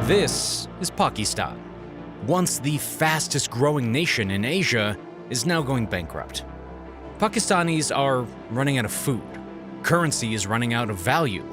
This is Pakistan. Once the fastest growing nation in Asia is now going bankrupt. Pakistanis are running out of food, currency is running out of value,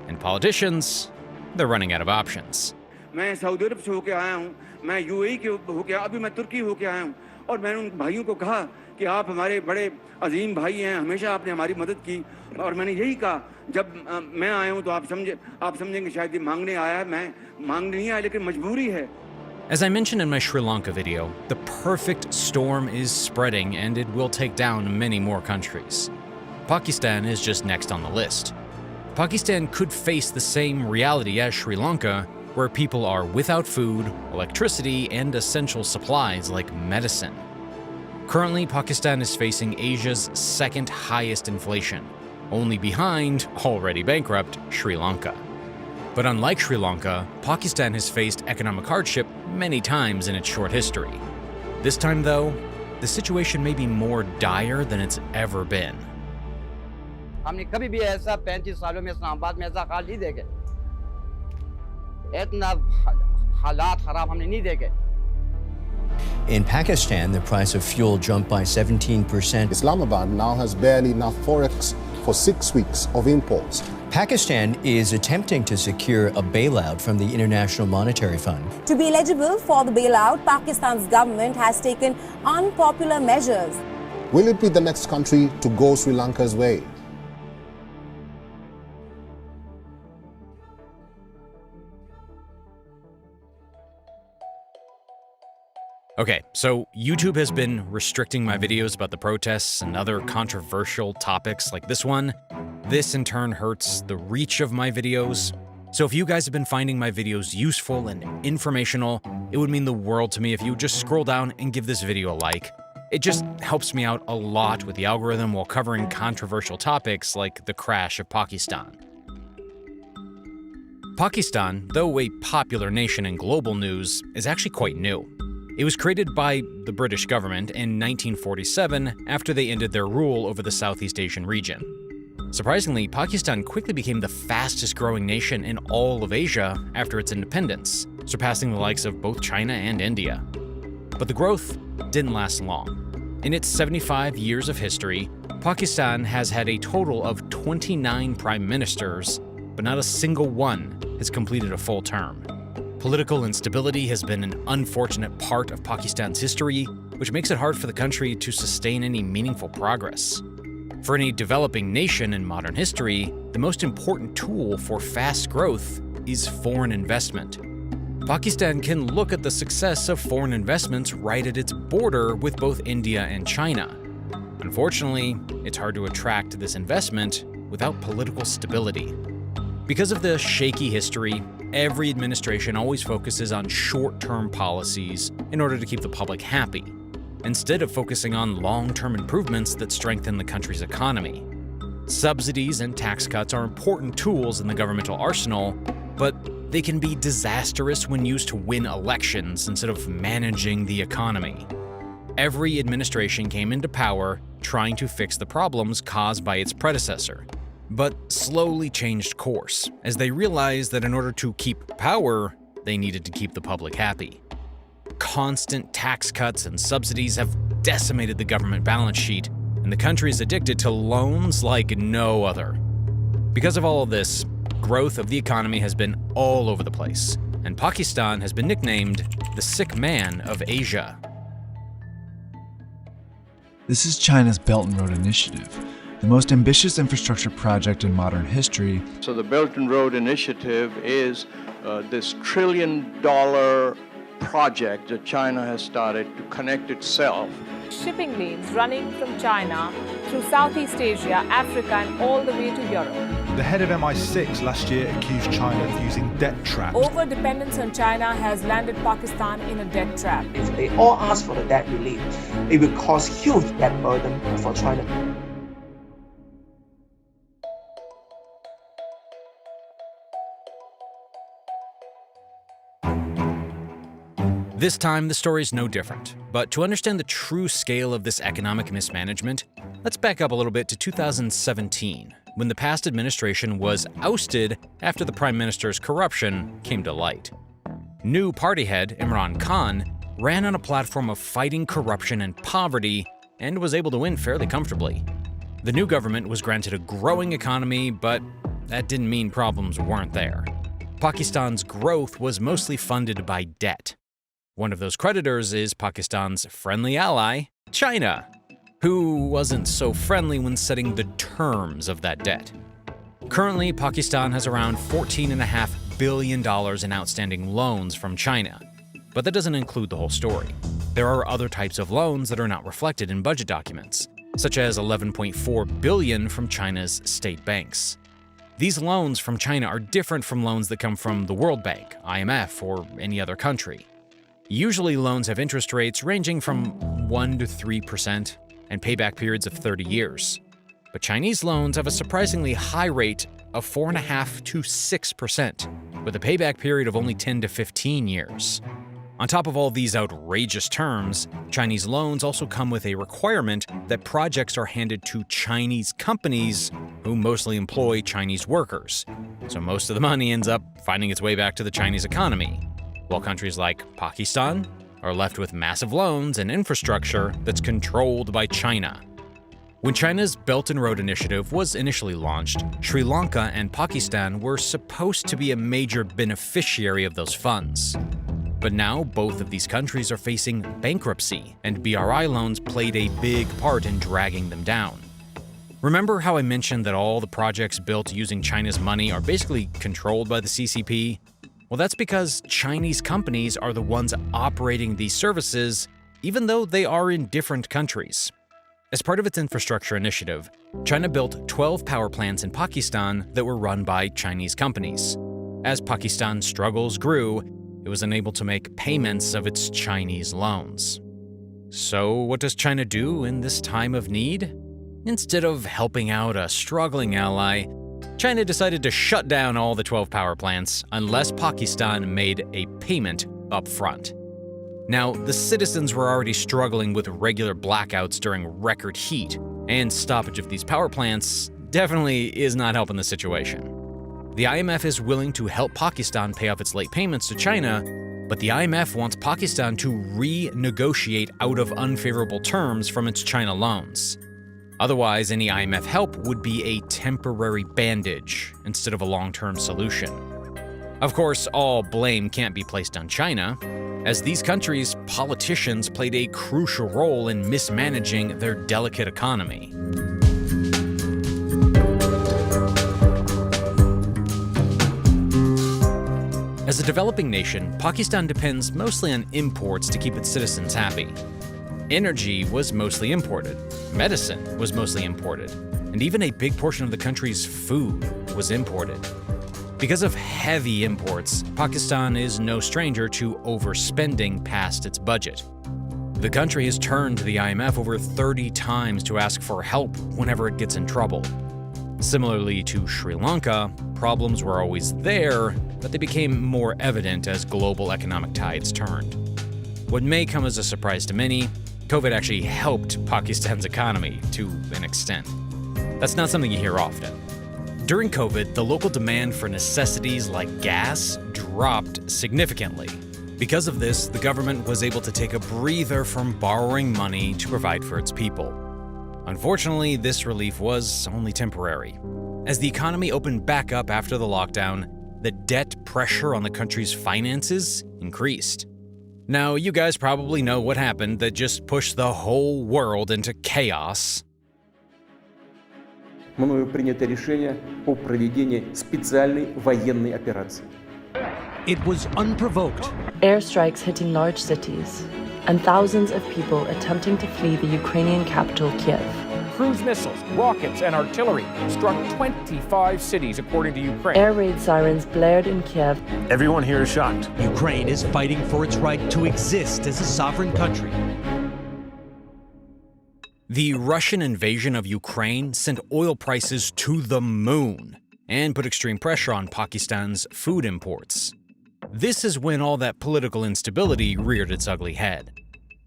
and politicians, they're running out of options. मैं Saudi अरब से होके आया हूँ, मैं UAE के होके अभी मैं तुर्की होके आया हूँ और मैंने उन भाइयों को कहा कि आप हमारे बड़े अजीम भाई हैं, हमेशा आपने हमारी मदद की और मैंने यही कहा जब मैं आया हूँ तो आप समझेंगे शायद ये मांगने आया है, मैं मांगने नहीं आया लेकिन मजबूरी है. As I mentioned in my Sri Lanka video, the perfect storm is spreading and it will take down many more countries. Pakistan is just next on the list. Pakistan could face the same reality as Sri Lanka, where people are without food, electricity, and essential supplies like medicine. Currently, Pakistan is facing Asia's second highest inflation, only behind already bankrupt Sri Lanka. But unlike Sri Lanka, Pakistan has faced economic hardship many times in its short history. This time, though, the situation may be more dire than it's ever been. हमने कभी भी ऐसा 35 सालों में इस्लामाबाद में ऐसा हाल नहीं देखे. इतना हालात खराब हमने नहीं देखे. In Pakistan, the price of fuel jumped by 17%. Islamabad now has barely enough forex for 6 weeks of imports. Pakistan is attempting to secure a bailout from the International Monetary Fund. To be eligible for the bailout, Pakistan's government has taken unpopular measures. Will it be the next country to go Sri Lanka's way? Okay, so YouTube has been restricting my videos about the protests and other controversial topics like this one. This in turn hurts the reach of my videos. So if you guys have been finding my videos useful and informational, it would mean the world to me if you would just scroll down and give this video a like. It just helps me out a lot with the algorithm while covering controversial topics like the crash of Pakistan. Pakistan, though a popular nation in global news, is actually quite new. It was created by the British government in 1947 after they ended their rule over the Southeast Asian region. Surprisingly, Pakistan quickly became the fastest growing nation in all of Asia after its independence, surpassing the likes of both China and India. But the growth didn't last long. In its 75 years of history, Pakistan has had a total of 29 prime ministers, but not a single one has completed a full term. Political instability has been an unfortunate part of Pakistan's history, which makes it hard for the country to sustain any meaningful progress. For any developing nation in modern history, the most important tool for fast growth is foreign investment. Pakistan can look at the success of foreign investments right at its border with both India and China. Unfortunately, it's hard to attract this investment without political stability. Because of the shaky history, every administration always focuses on short-term policies in order to keep the public happy, instead of focusing on long-term improvements that strengthen the country's economy. Subsidies and tax cuts are important tools in the governmental arsenal, but they can be disastrous when used to win elections instead of managing the economy. Every administration came into power trying to fix the problems caused by its predecessor, but slowly changed course as they realized that in order to keep power, they needed to keep the public happy. Constant tax cuts and subsidies have decimated the government balance sheet, and the country is addicted to loans like no other. Because of all of this, growth of the economy has been all over the place, and Pakistan has been nicknamed the sick man of Asia. This is China's Belt and Road Initiative, the most ambitious infrastructure project in modern history. So the Belt and Road Initiative is this trillion-dollar project that China has started to connect itself. Shipping lanes running from China through Southeast Asia, Africa and all the way to Europe. The head of MI6 last year accused China of using debt traps. Over-dependence on China has landed Pakistan in a debt trap. If they all ask for the debt relief, it will cause huge debt burden for China. This time, the story is no different. But to understand the true scale of this economic mismanagement, let's back up a little bit to 2017, when the past administration was ousted after the Prime Minister's corruption came to light. New party head Imran Khan ran on a platform of fighting corruption and poverty and was able to win fairly comfortably. The new government was granted a growing economy, but that didn't mean problems weren't there. Pakistan's growth was mostly funded by debt. One of those creditors is Pakistan's friendly ally, China, who wasn't so friendly when setting the terms of that debt. Currently, Pakistan has around $14.5 billion in outstanding loans from China, but that doesn't include the whole story. There are other types of loans that are not reflected in budget documents, such as $11.4 billion from China's state banks. These loans from China are different from loans that come from the World Bank, IMF, or any other country. Usually, loans have interest rates ranging from 1% to 3% and payback periods of 30 years. But Chinese loans have a surprisingly high rate of 4.5% to 6%, with a payback period of only 10 to 15 years. On top of all these outrageous terms, Chinese loans also come with a requirement that projects are handed to Chinese companies who mostly employ Chinese workers. So most of the money ends up finding its way back to the Chinese economy, while countries like Pakistan are left with massive loans and infrastructure that's controlled by China. When China's Belt and Road Initiative was initially launched, Sri Lanka and Pakistan were supposed to be a major beneficiary of those funds. But now both of these countries are facing bankruptcy, and BRI loans played a big part in dragging them down. Remember how I mentioned that all the projects built using China's money are basically controlled by the CCP? Well, that's because Chinese companies are the ones operating these services, even though they are in different countries. As part of its infrastructure initiative, China built 12 power plants in Pakistan that were run by Chinese companies. As Pakistan's struggles grew, it was unable to make payments of its Chinese loans. So what does China do in this time of need? Instead of helping out a struggling ally, China decided to shut down all the 12 power plants unless Pakistan made a payment up front. Now, the citizens were already struggling with regular blackouts during record heat, and stoppage of these power plants definitely is not helping the situation. The IMF is willing to help Pakistan pay off its late payments to China, but the IMF wants Pakistan to renegotiate out of unfavorable terms from its China loans. Otherwise, any IMF help would be a temporary bandage instead of a long-term solution. Of course, all blame can't be placed on China, as these countries' politicians played a crucial role in mismanaging their delicate economy. As a developing nation, Pakistan depends mostly on imports to keep its citizens happy. Energy was mostly imported, medicine was mostly imported, and even a big portion of the country's food was imported. Because of heavy imports, Pakistan is no stranger to overspending past its budget. The country has turned to the IMF over 30 times to ask for help whenever it gets in trouble. Similarly to Sri Lanka, problems were always there, but they became more evident as global economic tides turned. What may come as a surprise to many, COVID actually helped Pakistan's economy to an extent. That's not something you hear often. During COVID, the local demand for necessities like gas dropped significantly. Because of this, the government was able to take a breather from borrowing money to provide for its people. Unfortunately, this relief was only temporary. As the economy opened back up after the lockdown, the debt pressure on the country's finances increased. Now, you guys probably know what happened that just pushed the whole world into chaos. Мною принято решение о проведении специальной военной операции. It was unprovoked. Airstrikes hitting large cities, and thousands of people attempting to flee the Ukrainian capital, Kiev. Cruise missiles, rockets, and artillery struck 25 cities, according to Ukraine. Air raid sirens blared in Kiev. Everyone here is shocked. Ukraine is fighting for its right to exist as a sovereign country. The Russian invasion of Ukraine sent oil prices to the moon and put extreme pressure on Pakistan's food imports. This is when all that political instability reared its ugly head.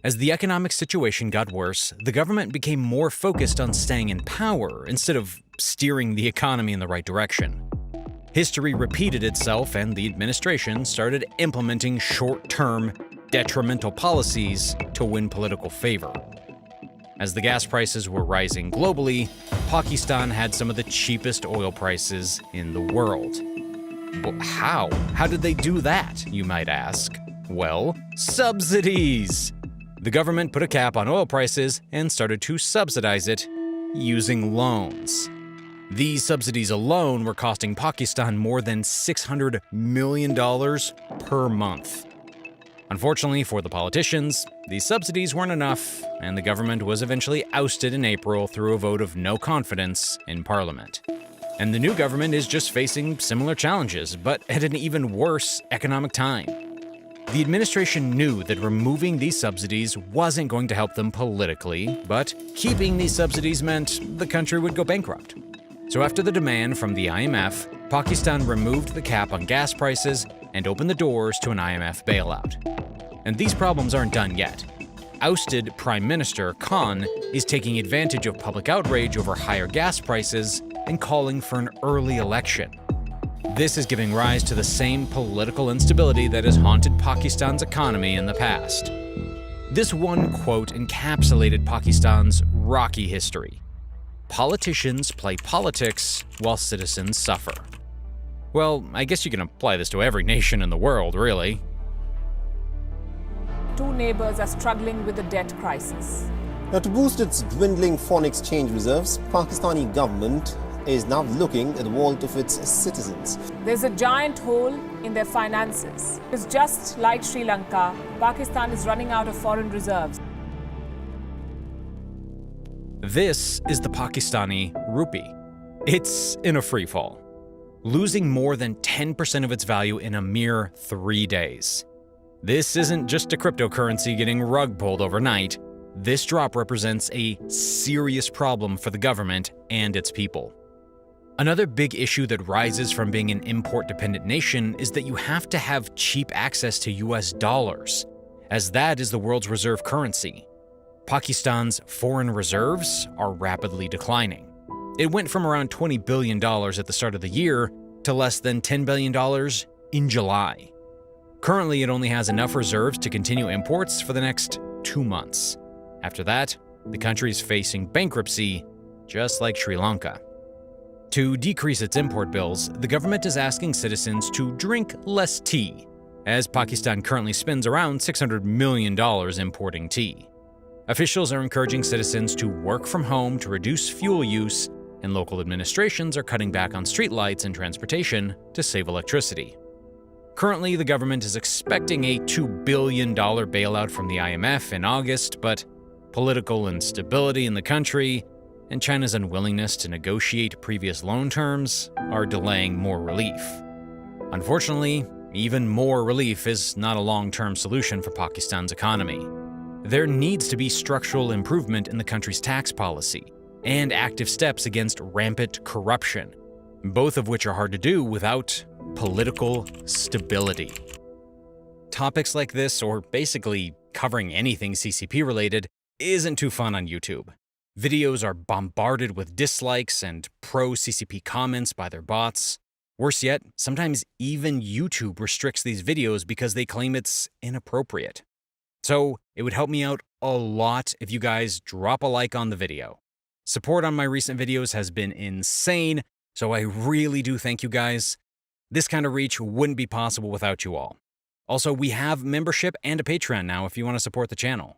As the economic situation got worse, the government became more focused on staying in power instead of steering the economy in the right direction. History repeated itself and the administration started implementing short-term, detrimental policies to win political favor. As the gas prices were rising globally, Pakistan had some of the cheapest oil prices in the world. Well, how? How did they do that, you might ask? Well, subsidies! The government put a cap on oil prices and started to subsidize it using loans. These subsidies alone were costing Pakistan more than $600 million per month. Unfortunately for the politicians, these subsidies weren't enough, and the government was eventually ousted in April through a vote of no confidence in Parliament. And the new government is just facing similar challenges, but at an even worse economic time. The administration knew that removing these subsidies wasn't going to help them politically, but keeping these subsidies meant the country would go bankrupt. So after the demand from the IMF, Pakistan removed the cap on gas prices and opened the doors to an IMF bailout. And these problems aren't done yet. Ousted Prime Minister Khan is taking advantage of public outrage over higher gas prices and calling for an early election. This is giving rise to the same political instability that has haunted Pakistan's economy in the past. This one quote encapsulated Pakistan's rocky history. Politicians play politics while citizens suffer. Well, I guess you can apply this to every nation in the world, really. Two neighbors are struggling with the debt crisis. Now, to boost its dwindling foreign exchange reserves, Pakistani government is now looking at the wallet of its citizens. There's a giant hole in their finances. It's just like Sri Lanka, Pakistan is running out of foreign reserves. This is the Pakistani rupee. It's in a free fall, losing more than 10% of its value in a mere 3 days. This isn't just a cryptocurrency getting rug pulled overnight. This drop represents a serious problem for the government and its people. Another big issue that rises from being an import-dependent nation is that you have to have cheap access to US dollars, as that is the world's reserve currency. Pakistan's foreign reserves are rapidly declining. It went from around $20 billion at the start of the year to less than $10 billion in July. Currently, it only has enough reserves to continue imports for the next 2 months. After that, the country is facing bankruptcy, just like Sri Lanka. To decrease its import bills, the government is asking citizens to drink less tea, as Pakistan currently spends around $600 million importing tea. Officials are encouraging citizens to work from home to reduce fuel use, and local administrations are cutting back on streetlights and transportation to save electricity. Currently, the government is expecting a $2 billion bailout from the IMF in August, but political instability in the country and China's unwillingness to negotiate previous loan terms are delaying more relief. Unfortunately, even more relief is not a long-term solution for Pakistan's economy. There needs to be structural improvement in the country's tax policy and active steps against rampant corruption, both of which are hard to do without political stability. Topics like this, or basically covering anything CCP related, isn't too fun on YouTube. Videos are bombarded with dislikes and pro-CCP comments by their bots. Worse yet, sometimes even YouTube restricts these videos because they claim it's inappropriate. So it would help me out a lot if you guys drop a like on the video. Support on my recent videos has been insane, so I really do thank you guys. This kind of reach wouldn't be possible without you all. Also, we have membership and a Patreon now if you want to support the channel.